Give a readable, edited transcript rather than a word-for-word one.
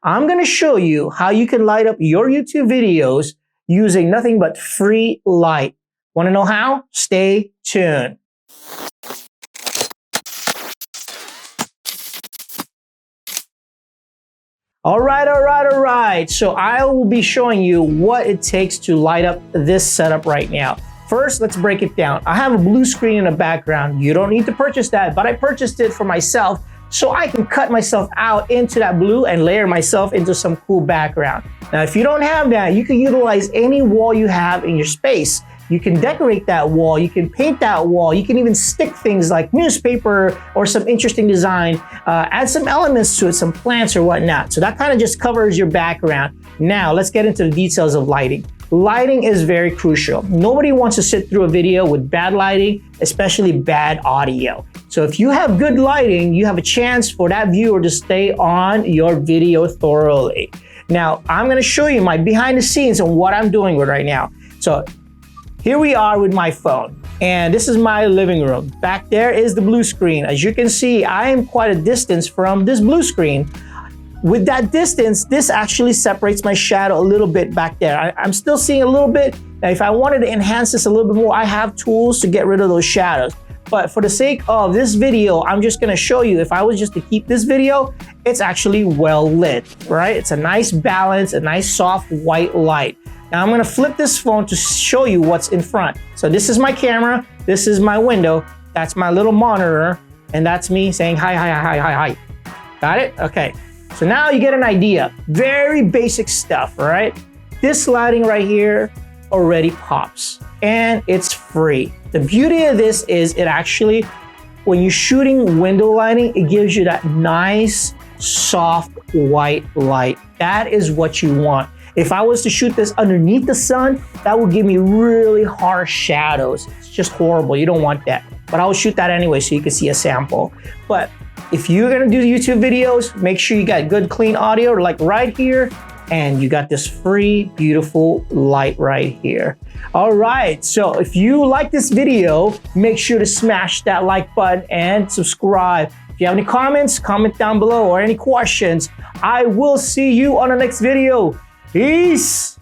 I'm going to show you how you can light up your YouTube videos using nothing but free light. Want to know how? Stay tuned. All right. So I will be showing you what it takes to light up this setup right now. First, let's break it down. I have a blue screen in the background. You don't need to purchase that, but I purchased it for myself so I can cut myself out into that blue and layer myself into some cool background. Now, if you don't have that, you can utilize any wall you have in your space. You can decorate that wall, you can paint that wall, you can even stick things like newspaper or some interesting design, add some elements to it, some plants or whatnot. So that kind of just covers your background. Now, let's get into the details of lighting. Lighting is very crucial. Nobody wants to sit through a video with bad lighting, especially bad audio. So if you have good lighting, you have a chance for that viewer to stay on your video thoroughly. Now, I'm gonna show you my behind the scenes and what I'm doing right now. So here we are with my phone, and this is my living room. Back there is the blue screen. As you can see, I am quite a distance from this blue screen. With that distance, this actually separates my shadow a little bit back there. I'm still seeing a little bit. Now, if I wanted to enhance this a little bit more, I have tools to get rid of those shadows. But for the sake of this video, I'm just gonna show you, if I was just to keep this video, it's actually well lit, right? It's a nice balance, a nice soft white light. Now I'm gonna flip this phone to show you what's in front. So this is my camera, this is my window, that's my little monitor, and that's me saying hi. Got it? Okay. So now you get an idea. Very basic stuff, right? This lighting right here already pops, and it's free. The beauty of this is it actually, when you're shooting window lighting, it gives you that nice, soft, white light. That is what you want. If I was to shoot this underneath the sun, that would give me really harsh shadows. It's just horrible. You don't want that. But I'll shoot that anyway so you can see a sample. But if you're gonna do YouTube videos, make sure you got good, clean audio like right here, and you got this free, beautiful light right here. All right, so if you like this video, make sure to smash that like button and subscribe. If you have any comments, comment down below, or any questions. I will see you on the next video. Peace.